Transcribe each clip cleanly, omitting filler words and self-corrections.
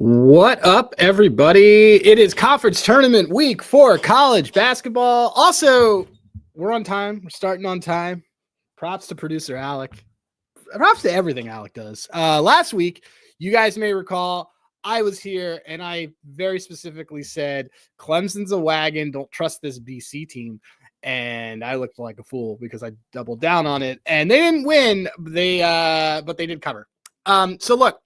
What up, everybody? It is conference tournament week for college basketball. Also, we're on time. We're starting on time. Props to producer Alec. Props to everything Alec does. Last week, you guys may recall, I was here and I very specifically said, Clemson's a wagon. Don't trust this BC team. And I looked like a fool because I doubled down on it. And they didn't win. But they did cover. So look.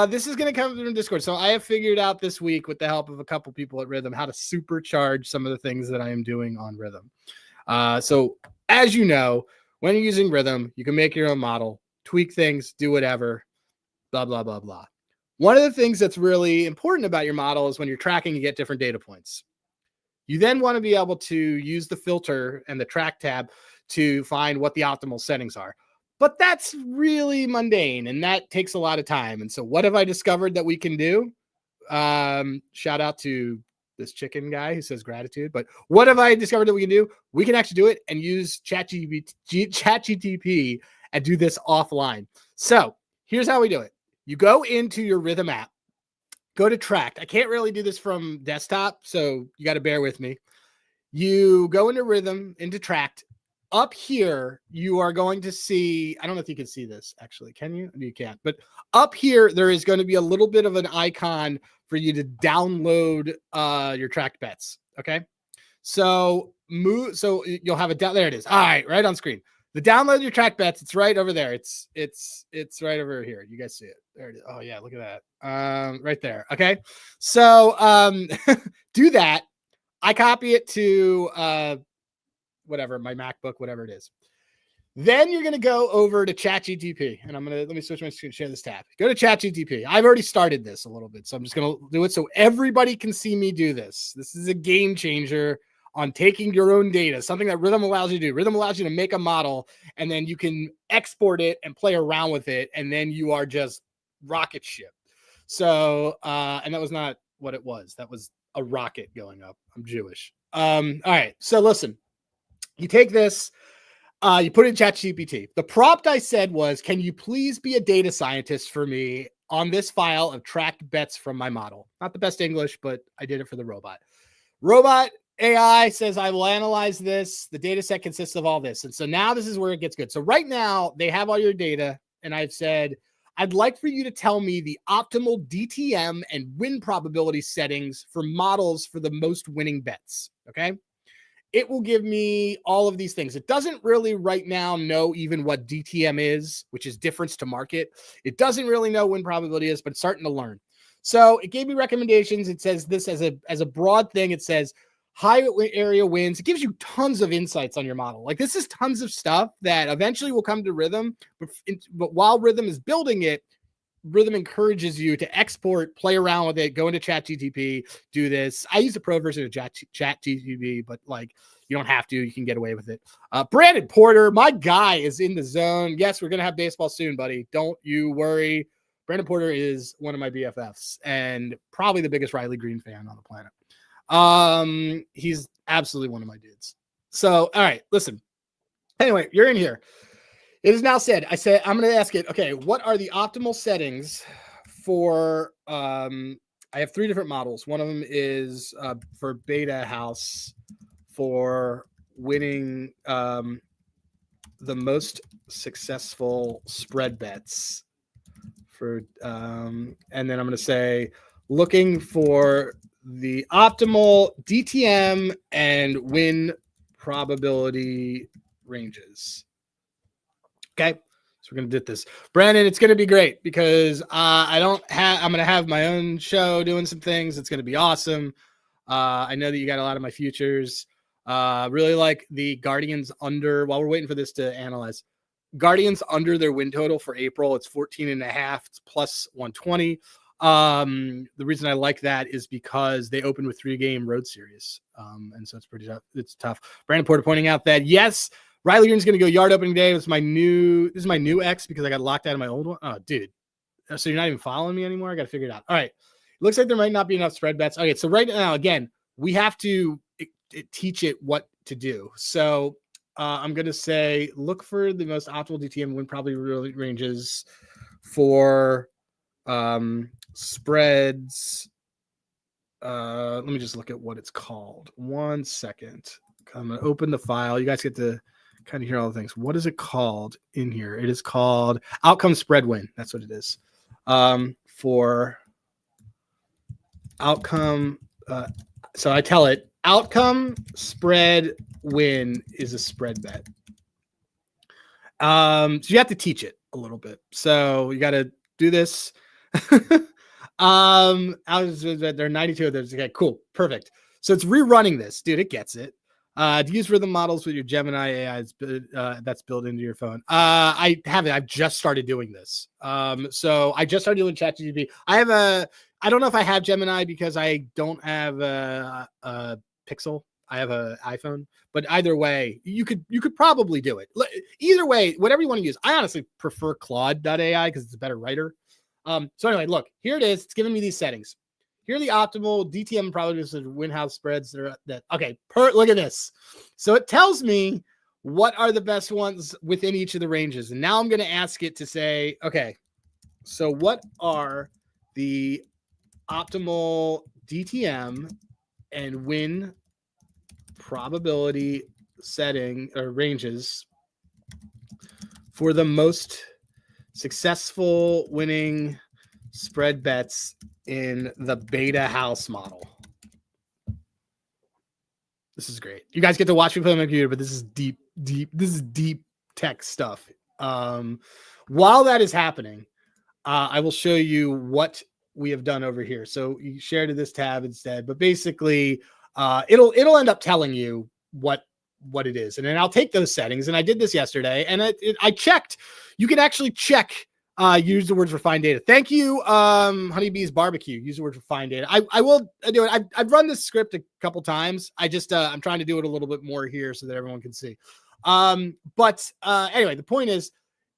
This is going to come from Discord. So I have figured out this week with the help of a couple people at Rithmm how to supercharge some of the things that I am doing on Rithmm. So as you know, when you're using Rithmm, you can make your own model, tweak things, do whatever, blah, blah, blah, blah. One of the things that's really important about your model is when you're tracking, you get different data points. You then want to be able to use the filter and the track tab to find what the optimal settings are. But that's really mundane and that takes a lot of time. And so what have I discovered that we can do? Shout out to this chicken guy who says gratitude. But what have I discovered that we can do? We can actually do it and use ChatGTP and do this offline. So here's how we do it. You go into your Rithmm app, go to Tracked. I can't really do this from desktop, so you got to bear with me. You go into Rithmm, into Tracked. Up here, you are going to see, I don't know if you can see this actually. Can you? You can't. But up here, there is going to be a little bit of an icon for you to download your tracked bets. Okay. So you'll have it down. There it is. All right. Right on screen. The download your tracked bets. It's right over there. It's right over here. You guys see it. There it is. Oh yeah. Look at that. Right there. Okay. So do that. I copy it to whatever, my MacBook, whatever it is. Then you're going to go over to ChatGTP, and let me switch my screen, share this tab. Go to ChatGTP. I've already started this a little bit, so I'm just going to do it so everybody can see me do this. This is a game changer on taking your own data, something that Rithmm allows you to do. Rithmm allows you to make a model, and then you can export it and play around with it, and then you are just rocket ship. So, and that was not what it was. That was a rocket going up. I'm Jewish. All right, so listen. You take this, you put it in ChatGPT. The prompt I said was, can you please be a data scientist for me on this file of tracked bets from my model? Not the best English, but I did it for the robot. Robot AI says, I will analyze this. The data set consists of all this. And so now this is where it gets good. So right now they have all your data. And I've said, I'd like for you to tell me the optimal DTM and win probability settings for models for the most winning bets. Okay. It will give me all of these things. It doesn't really right now know even what DTM is, which is difference to market. It doesn't really know win probability is, but it's starting to learn. So it gave me recommendations. It says this as a broad thing. It says high area wins. It gives you tons of insights on your model. Like this is tons of stuff that eventually will come to Rithmm. But while Rithmm is building it, Rithmm encourages you to export, play around with it, go into ChatGTP, do this. I use the pro version of ChatGTP, but like you don't have to. You can get away with it. Brandon Porter, my guy, is in the zone. Yes, we're going to have baseball soon, buddy. Don't you worry. Brandon Porter is one of my BFFs and probably the biggest Riley Green fan on the planet. He's absolutely one of my dudes. So, all right, listen. Anyway, you're in here. It is now said, I'm going to ask it, okay, what are the optimal settings for, I have 3 different models. One of them is for Beta House for winning the most successful spread bets for, and then I'm going to say looking for the optimal DTM and win probability ranges. Okay, so we're going to do this. Brandon, it's going to be great because I'm going to have my own show doing some things. It's going to be awesome. I know that you got a lot of my futures. Really like the Guardians under, while we're waiting for this to analyze, Guardians under their win total for April. It's 14.5. It's plus 120. The reason I like that is because they opened with 3-game road series. And so it's pretty tough. It's tough. Brandon Porter pointing out that, yes, Riley Green's going to go yard opening day. This is my new ex because I got locked out of my old one. Oh, dude. So you're not even following me anymore? I got to figure it out. All right. It looks like there might not be enough spread bets. Okay. So right now, again, we have to teach it what to do. So I'm going to say, look for the most optimal DTM win probability ranges for spreads. Let me just look at what it's called. 1 second. I'm going to open the file. You guys get to kind of hear all the things. What is it called in here? It is called outcome spread win. That's what it is. For outcome. So I tell it outcome spread win is a spread bet. So you have to teach it a little bit. So you got to do this. There are 92 of those. Okay, cool. Perfect. So it's rerunning this, dude. It gets it. To use rhythm models with your Gemini AI that's built into your phone. I haven't. I've just started doing this. So I just started doing ChatGPT. I don't know if I have Gemini because I don't have a Pixel. I have an iPhone. But either way, you could probably do it. Either way, whatever you want to use. I honestly prefer Claude.ai because it's a better writer. So anyway, look, here it is. It's giving me these settings. Here are the optimal DTM probabilities of win-house spreads look at this. So it tells me what are the best ones within each of the ranges. And now I'm going to ask it to say, okay, so what are the optimal DTM and win probability setting or ranges for the most successful winning spread bets in the beta house model. This is great. You guys get to watch me play on my computer, but this is deep tech stuff. While that is happening, I will show you what we have done over here. So you share to this tab instead, but basically it'll end up telling you what it is. And then I'll take those settings. And I did this yesterday and I checked. You can actually check, use the words refined data. Thank you. Honeybee's barbecue. Use the word refined data. I will do it. I've run this script a couple times. I'm trying to do it a little bit more here so that everyone can see. But anyway, the point is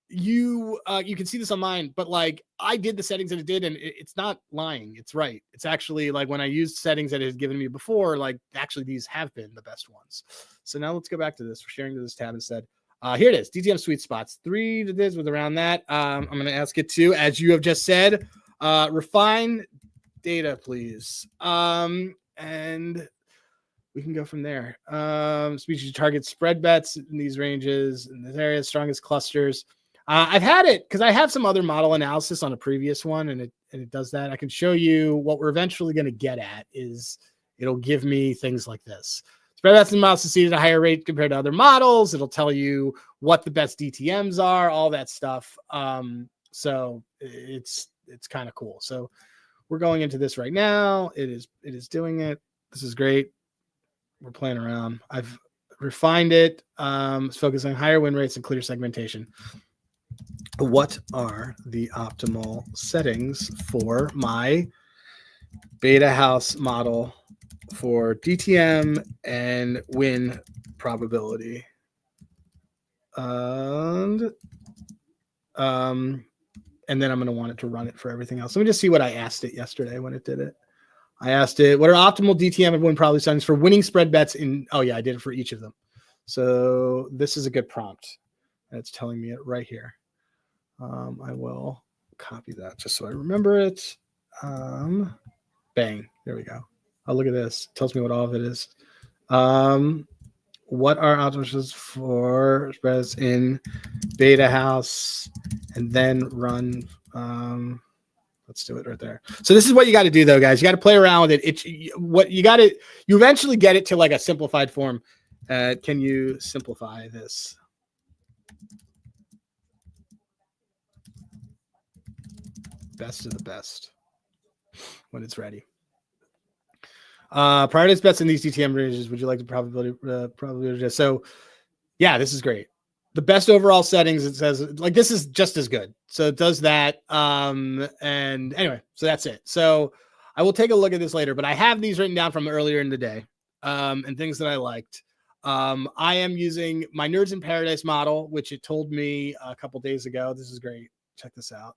you can see this on mine, but like I did the settings that it did and it's not lying. It's right. It's actually like when I used settings that it had given me before, like actually these have been the best ones. So now let's go back to this. We're sharing to this tab instead. Here it is. DTM sweet spots. 3 to this with around that. I'm going to ask it to, as you have just said, refine data, please. And we can go from there. Species target spread bets in these ranges in this area, strongest clusters. I've had it because I have some other model analysis on a previous one, and it does that. I can show you what we're eventually going to get at is it'll give me things like this. Spread bets and models succeed at a higher rate compared to other models. It'll tell you what the best DTMs are, all that stuff. So it's kind of cool. So we're going into this right now. It is doing it. This is great. We're playing around. I've refined it. It's focusing on higher win rates and clear segmentation. What are the optimal settings for my beta house model for DTM and win probability? And then I'm going to want it to run it for everything else. Let me just see what I asked it yesterday when it did it. I asked it, what are optimal DTM and win probability settings for winning spread bets in, oh yeah, I did it for each of them. So this is a good prompt. It's telling me it right here. I will copy that just so I remember it. Bang. There we go. Oh, look at this. It tells me what all of it is. What are options for spreads in beta house and then run. Let's do it right there. So this is what you got to do though, guys. You got to play around with it. You eventually get it to like a simplified form. Can you simplify this? Best of the best when it's ready. Prioritize bets in these DTM ranges. Would you like the probability? So yeah, this is great. The best overall settings, it says like this is just as good. So it does that. And anyway, so that's it. So I will take a look at this later, but I have these written down from earlier in the day and things that I liked. I am using my Nerds in Paradise model, which it told me a couple days ago. This is great. Check this out.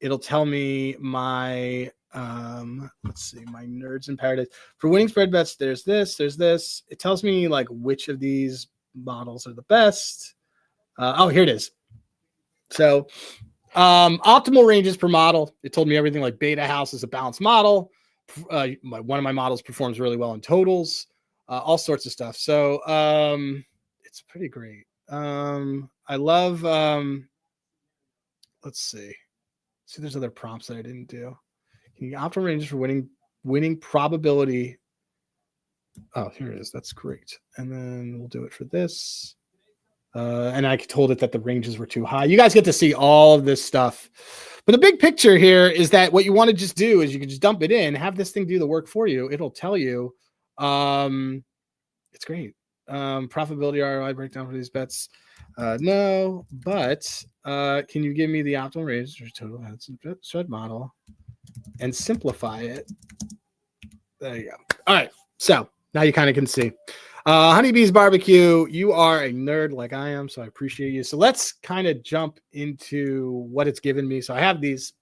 It'll tell me my, let's see, my Nerds in Paradise. For winning spread bets, there's this. It tells me like which of these models are the best. Oh, here it is. So Optimal ranges per model. It told me everything like beta house is a balanced model. One of my models performs really well in totals, all sorts of stuff. So it's pretty great. I love, let's see. See, there's other prompts that I didn't do. Optimal ranges for winning probability. Oh, here it is. That's great. And then we'll do it for this. And I told it that the ranges were too high. You guys get to see all of this stuff. But the big picture here is that what you want to just do is you can just dump it in, have this thing do the work for you. It'll tell you. It's great. Profitability ROI breakdown for these bets. No, but can you give me the optimal range for total spread model and simplify it? There you go. All right. So now you kind of can see. Honeybee's Barbecue, you are a nerd like I am, so I appreciate you. So let's kind of jump into what it's given me. So I have these.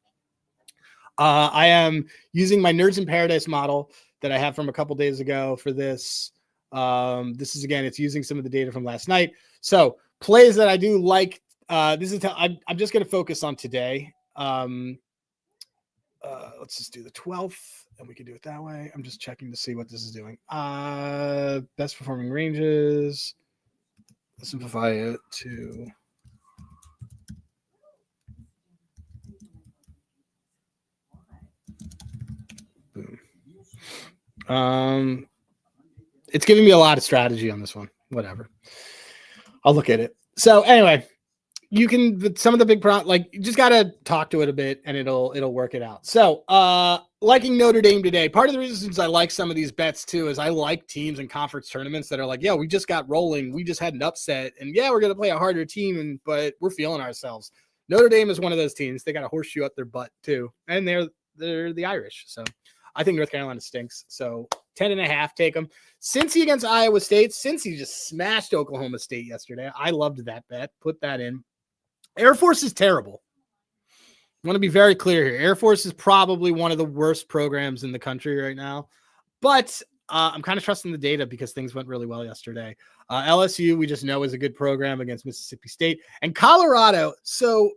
I am using my Nerds in Paradise model that I have from a couple days ago for this. This is, again, it's using some of the data from last night. So plays that I do like, I'm just going to focus on today. Let's just do the 12th. And we can do it that way. I'm just checking to see what this is doing. Best performing ranges. Let's simplify it to boom. It's giving me a lot of strategy on this one. Whatever. I'll look at it. So anyway, you can, some of the big like you just got to talk to it a bit and it'll work it out. So liking Notre Dame today. Part of the reasons I like some of these bets too is I like teams and conference tournaments that are like, yeah, we just got rolling. We just had an upset and yeah, we're going to play a harder team, but we're feeling ourselves. Notre Dame is one of those teams. They got a horseshoe up their butt too. And they're the Irish. So I think North Carolina stinks. So 10.5, take them. Cincy against Iowa State. Cincy just smashed Oklahoma State yesterday. I loved that bet. Put that in. Air Force is terrible. I want to be very clear here. Air Force is probably one of the worst programs in the country right now, but I'm kind of trusting the data because things went really well yesterday. LSU, we just know, is a good program against Mississippi State and Colorado. So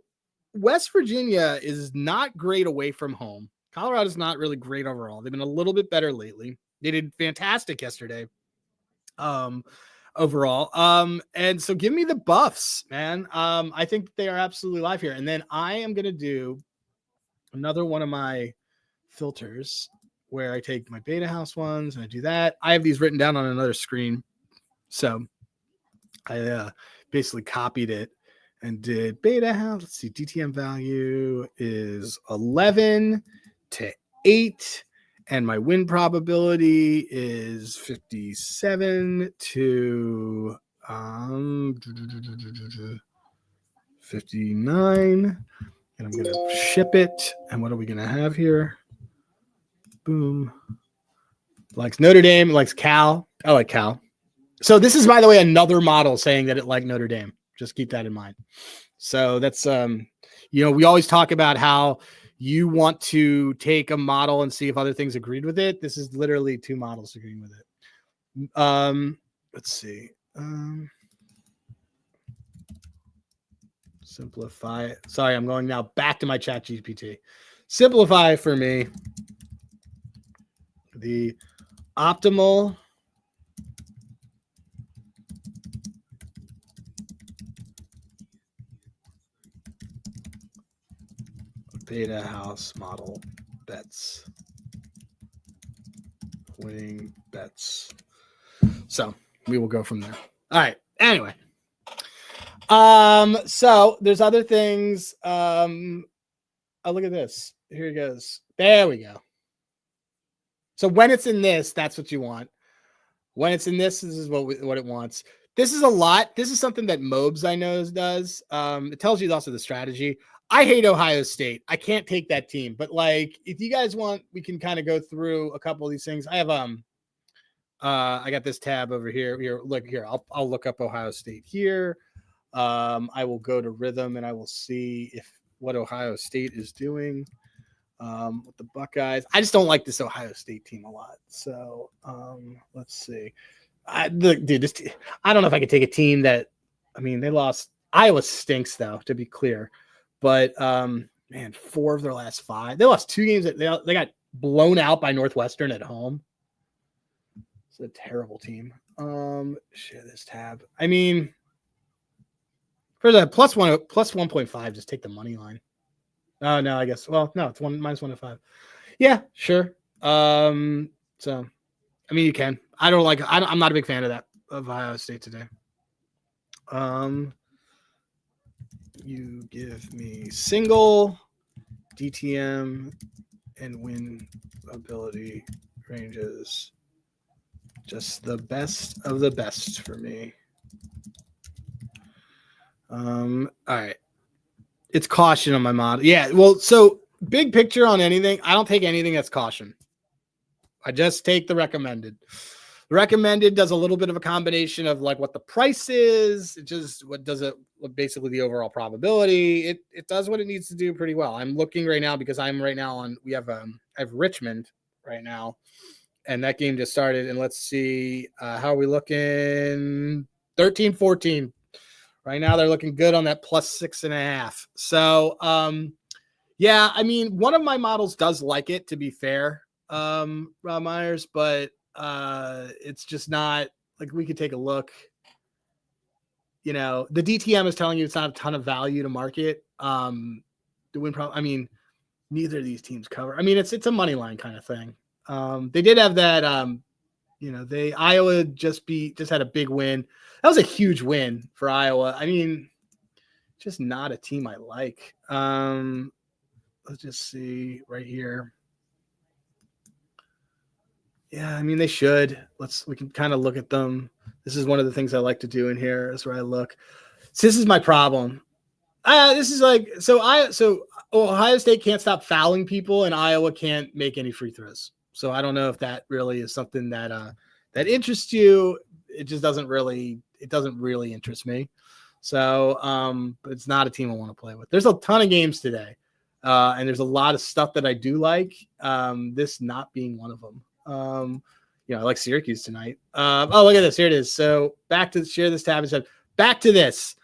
West Virginia is not great away from home. Colorado's not really great overall. They've been a little bit better lately. They did fantastic yesterday. Overall. And so give me the Buffs, man. I think they are absolutely live here. And then I am going to do another one of my filters where I take my beta house ones and I do that. I have these written down on another screen. So I basically copied it and did beta house. Let's see. DTM value is 11 to 8. And my win probability is 57 to 59. And I'm going to ship it. And what are we going to have here? Boom. Likes Notre Dame, likes Cal. I like Cal. So this is, by the way, another model saying that it liked Notre Dame. Just keep that in mind. So that's, we always talk about how you want to take a model and see if other things agreed with it. This is literally two models agreeing with it. Let's see. Simplify it. Sorry, I'm going now back to my chat GPT. Simplify for me the optimal beta house model bets. Winning bets. So we will go from there. All right. Anyway. So there's other things. Oh, look at this. Here it goes. There we go. So when it's in this, that's what you want. When it's in this is what it wants. This is a lot. This is something that Mobes, I know, does. It tells you also the strategy. I hate Ohio State. I can't take that team. But like, if you guys want, we can kind of go through a couple of these things. I have I got this tab over here. Look here. I'll look up Ohio State here. I will go to Rithmm and I will see what Ohio State is doing with the Buckeyes. I just don't like this Ohio State team a lot. So let's see. I don't know if I could take a team that, they lost. Iowa stinks though, to be clear. But man, 4 of their last 5. They lost 2 games. They got blown out by Northwestern at home. It's a terrible team. Share this tab. I mean, for the plus 1.5, just take the money line. Oh no, I guess. Well, no, it's -1.5. Yeah, sure. So I mean, you can. I'm not a big fan of that of Ohio State today. You give me single DTM and win ability ranges. Just the best of the best for me. All right. It's caution on my model. Yeah. Well, so big picture on anything, I don't take anything that's caution. I just take the recommended. The recommended does a little bit of a combination of like what the price is. It just what does it basically the overall probability. It does what it needs to do pretty well. I'm looking right now because I'm right now on I have Richmond right now, and that game just started. And let's see how are we looking? 13-14. Right now they're looking good on that +6.5. So yeah, I mean one of my models does like it, to be fair. Rob Myers, but it's just not like we could take a look. You know, the DTM is telling you it's not a ton of value to market. The win problem. I mean, neither of these teams cover. I mean, it's a money line kind of thing. They did have that. Iowa just had a big win. That was a huge win for Iowa. I mean, just not a team I like. Let's just see right here. Yeah, I mean, they should. We can kind of look at them. This is one of the things I like to do in here is where I look. So this is my problem. This is like, so Ohio State can't stop fouling people and Iowa can't make any free throws. So I don't know if that really is something that interests you. It just doesn't really interest me. So, but it's not a team I want to play with. There's a ton of games today. And there's a lot of stuff that I do like. This not being one of them. I like Syracuse tonight. Oh, look at this. Here it is. So back to share this tab and said, back to this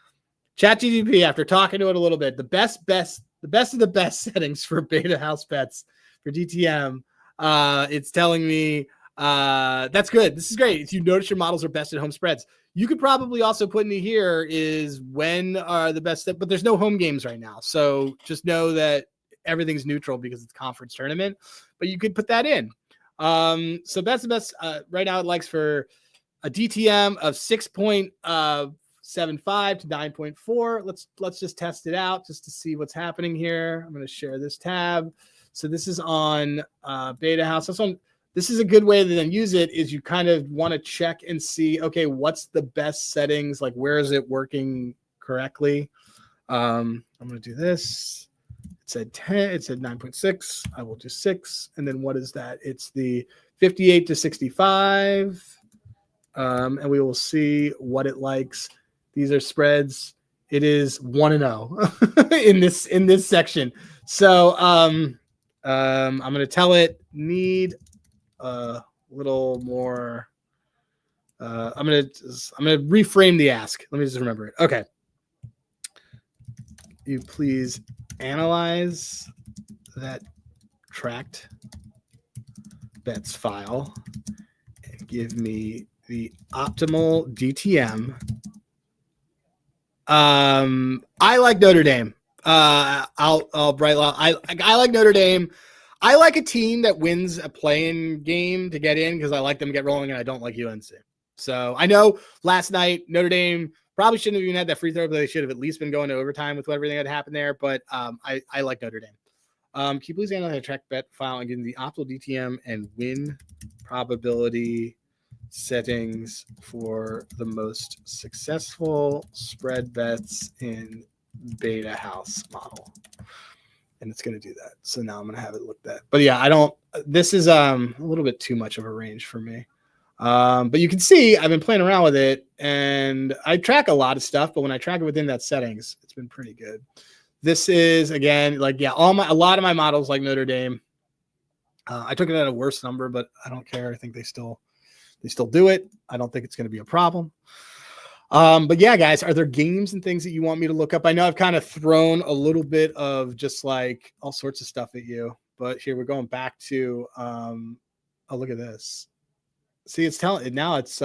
ChatGPT after talking to it a little bit, the best of the best settings for beta house bets for DTM. It's telling me, that's good. This is great. If you notice your models are best at home spreads, you could probably also put in here is when are the best, but there's no home games right now. So just know that everything's neutral because it's conference tournament, but you could put that in. So that's the best right now. It likes for a DTM of 6.75 to 9.4. Let's just test it out just to see what's happening here. I'm going to share this tab. So this is on Beta House. This is a good way to then use it is you kind of want to check and see, okay, what's the best settings? Like, where is it working correctly? I'm going to do this. It said 10, it said 9.6. I will do 6. And then what is that? It's the 58 to 65. And we will see what it likes. These are spreads. It is 1-0 in this section. So I'm going to tell it need a little more. I'm going to reframe the ask. Let me just remember it. Okay. You please analyze that tracked bets file and give me the optimal DTM. I like Notre Dame. I'll bright line. I like Notre Dame. I like a team that wins a play-in game to get in because I like them to get rolling, and I don't like UNC. So I know last night Notre Dame probably shouldn't have even had that free throw, but they should have at least been going to overtime with everything that happened there. But I like Notre Dame. Can you please analyze the track bet file and give me the optimal DTM and win probability settings for the most successful spread bets in Beta House model? And it's going to do that. So now I'm going to have it looked at. But yeah, this is a little bit too much of a range for me. But you can see I've been playing around with it and I track a lot of stuff, but when I track it within that settings, it's been pretty good. This is again, like, yeah, a lot of my models like Notre Dame. I took it at a worse number, but I don't care. I think they still do it. I don't think it's going to be a problem. But yeah, guys, are there games and things that you want me to look up? I know I've kind of thrown a little bit of just like all sorts of stuff at you, but here we're going back to oh, look at this. See, it's telling now it's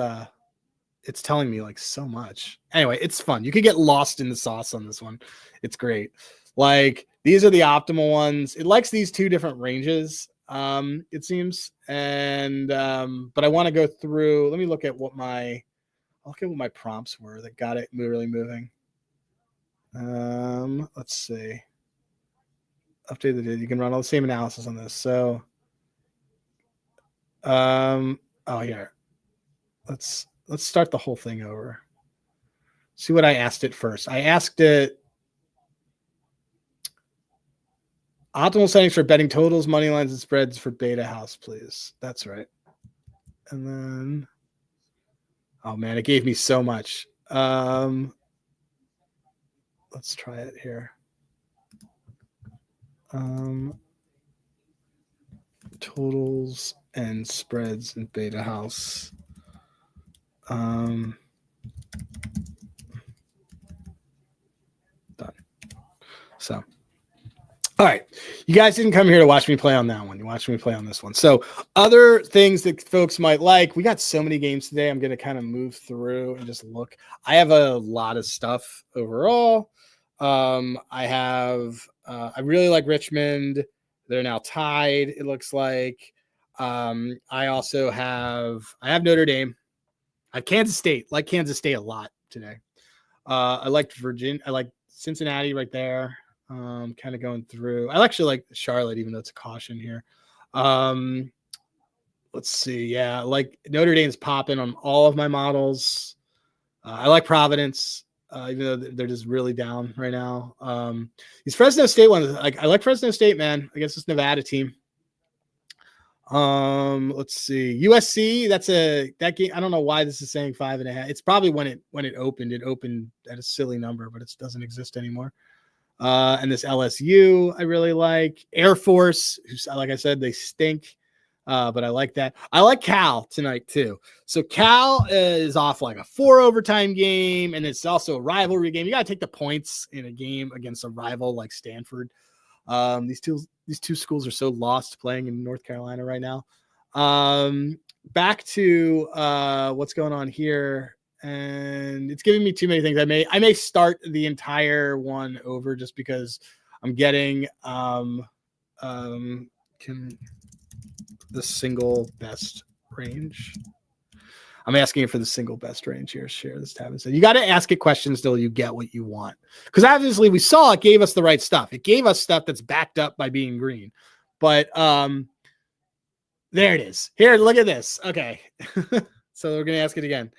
telling me like so much. Anyway, it's fun. You could get lost in the sauce on this one. It's great. Like these are the optimal ones. It likes these two different ranges, it seems. And but I want to go through. Let me look at what my prompts were that got it really moving. Let's see. Update the data. You can run all the same analysis on this. So oh here. Let's start the whole thing over. See what I asked it first. I asked it optimal settings for betting totals, money lines, and spreads for beta house, please. That's right. And then, oh man, it gave me so much. Let's try it here. Totals and spreads in beta house. Done. So, all right. You guys didn't come here to watch me play on that one. You watched me play on this one. So other things that folks might like, we got so many games today. I'm going to kind of move through and just look. I have a lot of stuff overall. I really like Richmond. They're now tied. It looks like, I have Notre Dame. I have Kansas State, like Kansas State a lot today. I liked Virginia. I like Cincinnati right there. Kind of going through. I actually like Charlotte, even though it's a caution here. Let's see. Yeah, like Notre Dame's popping on all of my models. I like Providence, even though they're just really down right now. These Fresno State ones, like I like Fresno State, man, against this Nevada team. Let's see. USC, that game. I don't know why this is saying 5.5. It's probably when it opened at a silly number, but it doesn't exist anymore. And this LSU, I really like. Air Force, who's, like I said, they stink. But I like that. I like Cal tonight too. So Cal is off like a 4 overtime game, and it's also a rivalry game. You got to take the points in a game against a rival like Stanford. These two schools are so lost playing in North Carolina right now. Back to what's going on here, and it's giving me too many things. I may start the entire one over just because I'm getting the single best range. I'm asking it for the single best range here. Share this tab and say you got to ask it questions till you get what you want. Because obviously we saw it gave us the right stuff. It gave us stuff that's backed up by being green. But there it is. Here, look at this. Okay. So we're gonna ask it again.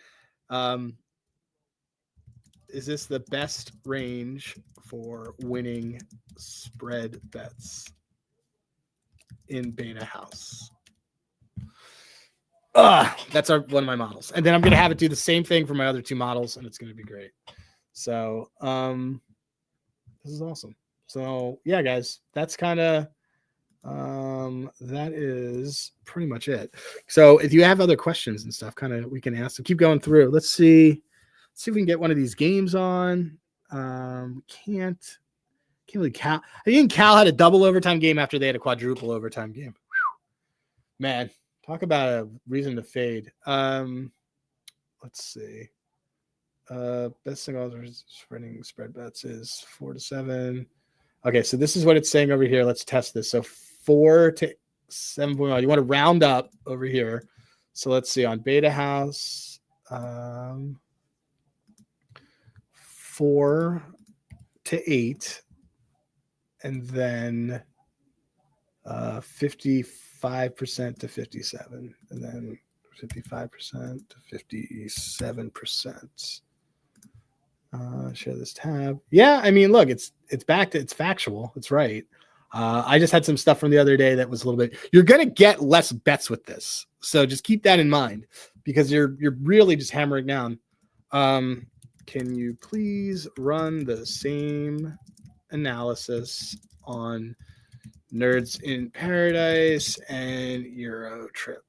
Is this the best range for winning spread bets in beta house? That's one of my models. And then I'm going to have it do the same thing for my other two models, and it's going to be great. So this is awesome. So yeah, guys, that's kind of that is pretty much it. So if you have other questions and stuff, kind of we can ask them. Keep going through. Let's see if we can get one of these games on. Can't really Cal. I think Cal had a double overtime game after they had a quadruple overtime game. Whew. Man. Talk about a reason to fade. Let's see. Best single spread bets is 4 to 7. Okay, so this is what it's saying over here. Let's test this. So 4 to 7.1. You want to round up over here. So let's see on beta house. 4 to 8. And then 55% to 57, and then 55% to 57%. Share this tab. Yeah, I mean, look, it's back to it's factual. It's right. I just had some stuff from the other day that was a little bit. You're gonna get less bets with this, so just keep that in mind because you're really just hammering down. Can you please run the same analysis on Nerds in Paradise and Euro Trip?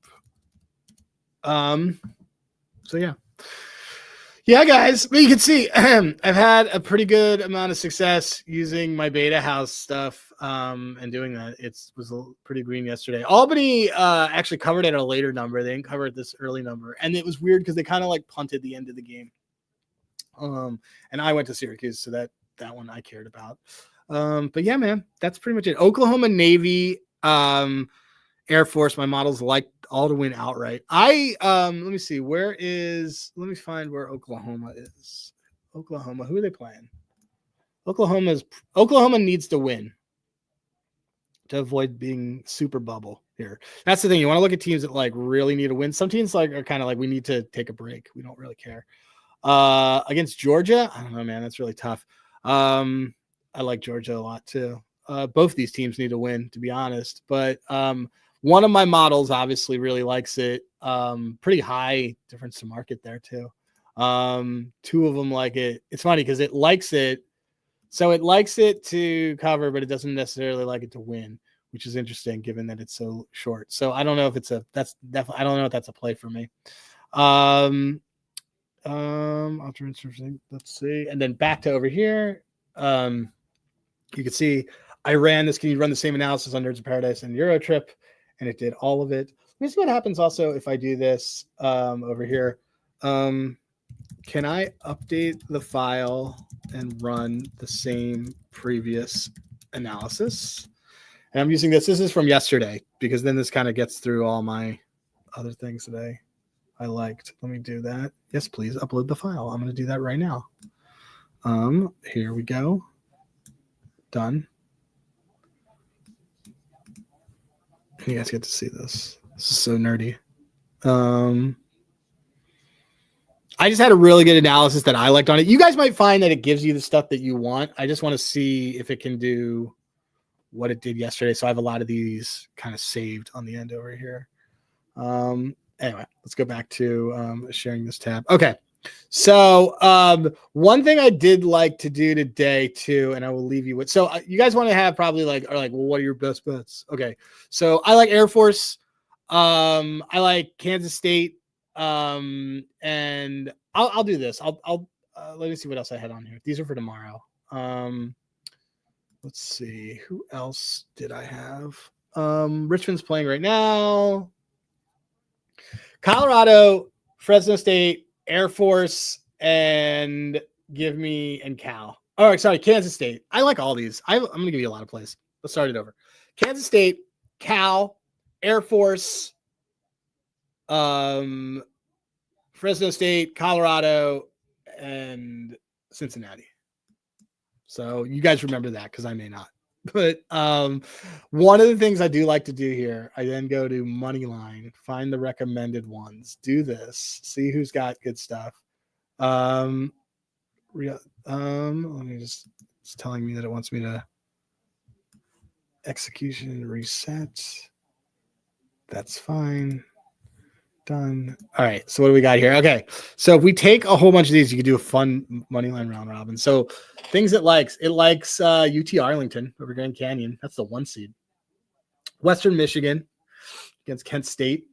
So yeah. Yeah, guys, but you can see I've had a pretty good amount of success using my beta house stuff and doing that. It was pretty green yesterday. Albany actually covered at a later number. They didn't cover at this early number. And it was weird because they kind of like punted the end of the game. And I went to Syracuse, so that one I cared about. But yeah, man, that's pretty much it. Oklahoma, Navy, Air Force, my models like all to win outright. Let me see, let me find where Oklahoma is. Oklahoma, who are they playing? Oklahoma needs to win to avoid being super bubble here. That's the thing. You want to look at teams that like really need to win. Some teams like are kind of like, we need to take a break. We don't really care. Against Georgia, I don't know, man. That's really tough. I like Georgia a lot too. Both these teams need to win, to be honest. But one of my models obviously really likes it. Pretty high difference to market there too. Two of them like it. It's funny because it likes it. So it likes it to cover, but it doesn't necessarily like it to win, which is interesting given that it's so short. So I don't know if I don't know if that's a play for me. I'll transfer. Let's see. And then back to over here. You can see I ran this. Can you run the same analysis on Nerds of Paradise and Eurotrip? And it did all of it. Let me see what happens also if I do this over here. Can I update the file and run the same previous analysis? And I'm using this. This is from yesterday because then this kind of gets through all my other things that I liked. Let me do that. Yes, please upload the file. I'm going to do that right now. Here we go. Done. You guys get to see this. This is so nerdy. I just had a really good analysis that I liked on it. You guys might find that it gives you the stuff that you want. I just want to see if it can do what it did yesterday. So I have a lot of these kind of saved on the end over here. Anyway, let's go back to sharing this tab. Okay. So one thing I did like to do today too, and I will leave you with, so you guys want to have probably like, well, what are your best bets? Okay. So I like Air Force. I like Kansas State. And I'll do this. I'll let me see what else I had on here. These are for tomorrow. Let's see, who else did I have? Richmond's playing right now. Colorado, Fresno State, Air Force, and Cal. Oh, sorry, Kansas State. I like all these. I'm going to give you a lot of plays. Let's start it over. Kansas State, Cal, Air Force, Fresno State, Colorado, and Cincinnati. So you guys remember that because I may not. But one of the things I do like to do here, I then go to Moneyline, find the recommended ones, do this, see who's got good stuff. Let me just, it's telling me that it wants me to execution reset. That's fine. Done. All right. So what do we got here? Okay. So if we take a whole bunch of these, you can do a fun money line round robin. So things it likes UT Arlington over Grand Canyon. That's the 1 seed. Western Michigan against Kent State.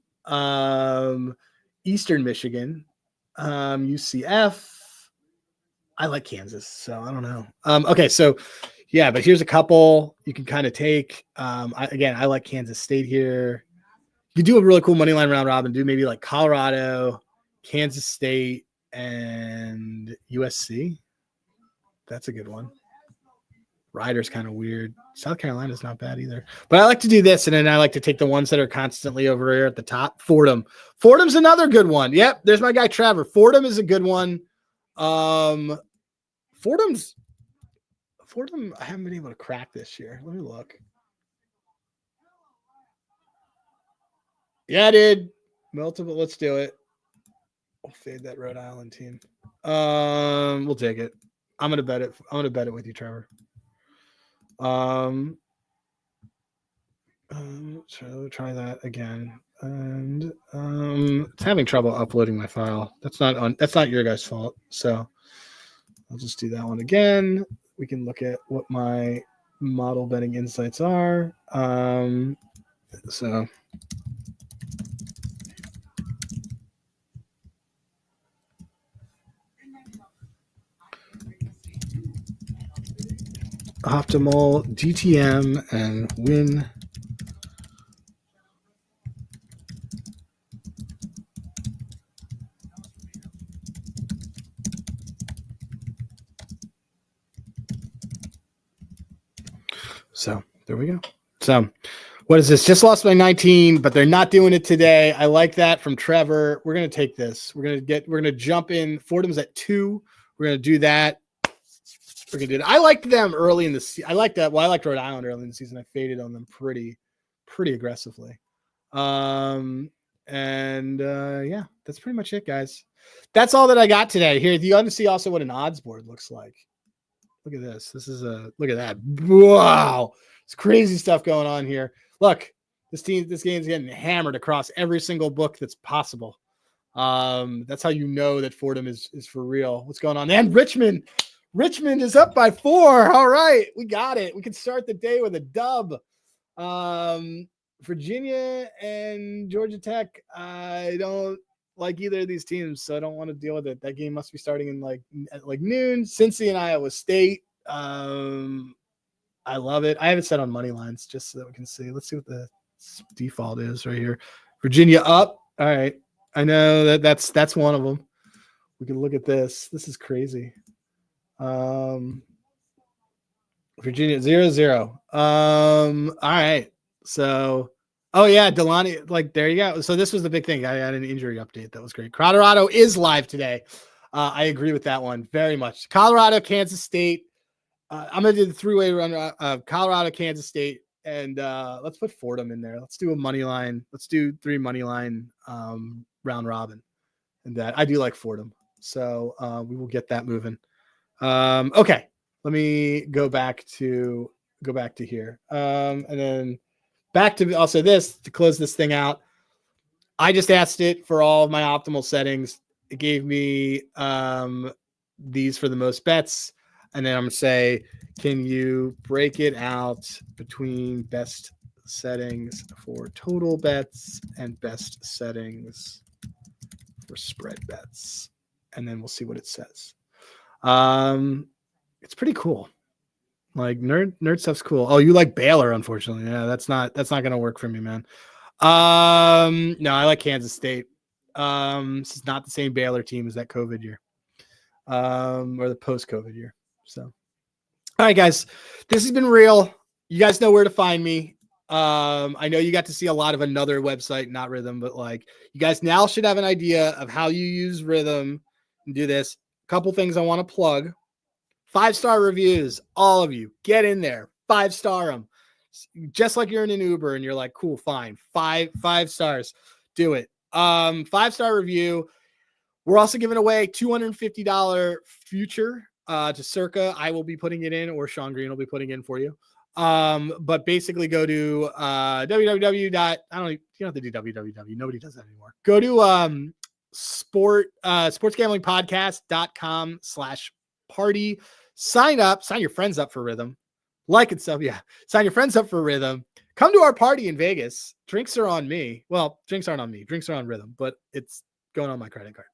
Eastern Michigan. UCF. I like Kansas, so I don't know. Okay. So yeah, but here's a couple you can kind of take. I like Kansas State here. You do a really cool money line round robin. Do maybe like Colorado, Kansas State, and USC. That's a good one. Ryder's kind of weird. South Carolina's not bad either. But I like to do this, and then I like to take the ones that are constantly over here at the top. Fordham. Fordham's another good one. Yep, there's my guy Trevor. Fordham is a good one. Fordham, I haven't been able to crack this year. Let me look. Yeah, dude. Multiple. Let's do it. We'll fade that Rhode Island team. We'll take it. I'm gonna bet it. I'm gonna bet it with you, Trevor. So try that again. And it's having trouble uploading my file. That's not your guys' fault. So I'll just do that one again. We can look at what my model betting insights are. So optimal DTM and win. So there we go. So what is this? Just lost by 19, but they're not doing it today. I like that from Trevor. We're going to take this. We're going to jump in. Fordham's at 2. We're going to do that. We're going to do that. I liked them early in the season. I liked that. Well, I liked Rhode Island early in the season. I faded on them pretty aggressively. Yeah, that's pretty much it, guys. That's all that I got today. Here, you want to see also what an odds board looks like. Look at this. This is look at that. Wow. It's crazy stuff going on here. Look, this game's getting hammered across every single book that's possible. That's how you know that Fordham is for real. What's going on? And Richmond is up by 4. All right, we got it. We can start the day with a dub. Virginia and Georgia Tech, I don't like either of these teams, so I don't want to deal with it. That game must be starting in like noon. Cincy and Iowa State. I love it. I have it set on money lines just so that we can see. Let's see what the default is right here. Virginia up. All right. I know that's one of them. We can look at this. This is crazy. Virginia 0-0. All right. So, oh yeah, Delani, like there you go. So this was the big thing. I had an injury update. That was great. Colorado is live today. I agree with that one very much. Colorado, Kansas State. I'm gonna do the 3-way run of Colorado, Kansas State, and let's put Fordham in there. Let's do a money line. Let's do 3 money line round robin, and that I do like Fordham. So we will get that moving. Okay, let me go back to here, and then back to also this to close this thing out. I just asked it for all of my optimal settings. It gave me these for the most bets. And then I'm going to say, can you break it out between best settings for total bets and best settings for spread bets? And then we'll see what it says. It's pretty cool. Like nerd stuff's cool. Oh, you like Baylor, unfortunately. Yeah, that's not going to work for me, man. No, I like Kansas State. This is not the same Baylor team as that COVID year. Or the post-COVID year. So, all right, guys, this has been real. You guys know where to find me. I know you got to see a lot of another website, not Rithmm, but like you guys now should have an idea of how you use Rithmm and do this. A couple things I want to plug. 5-star reviews, all of you, get in there, 5-star them. Just like you're in an Uber and you're like, cool, fine, five stars, do it. 5-star review. We're also giving away $250 future to Circa. I will be putting it in, or Sean Green will be putting in for you. But basically go to www. I don't, you don't have to do www. Nobody does that anymore. Go to sportsgamblingpodcast.com/party. Sign your friends up for Rithmm. Like and sub. Yeah. Sign your friends up for Rithmm. Come to our party in Vegas. Drinks are on me. Well, drinks aren't on me. Drinks are on Rithmm, but it's going on my credit card.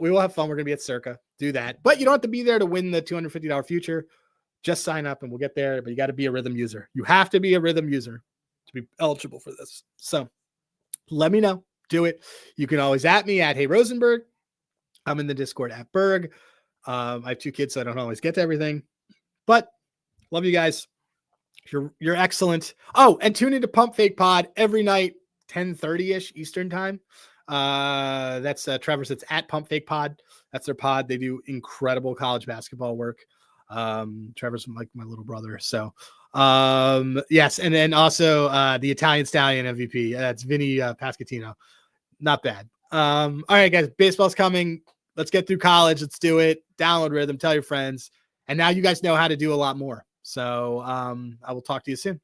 We will have fun. We're going to be at Circa. Do that. But you don't have to be there to win the $250 future. Just sign up and we'll get there. But you got to be a Rithmm user. You have to be a Rithmm user to be eligible for this. So let me know. Do it. You can always at me at Hey Rosenberg. I'm in the Discord at Berg. I have 2 kids, so I don't always get to everything. But love you guys. You're excellent. Oh, and tune into Pump Fake Pod every night, 10:30ish Eastern time. That's Trevor's. It's at Pump Fake Pod. That's their pod. They do incredible college basketball work. Trevor's like my little brother. So, yes. And then also, the Italian Stallion MVP. That's Vinny Pascatino. Not bad. All right, guys, baseball's coming. Let's get through college. Let's do it. Download Rithmm, tell your friends. And now you guys know how to do a lot more. So, I will talk to you soon.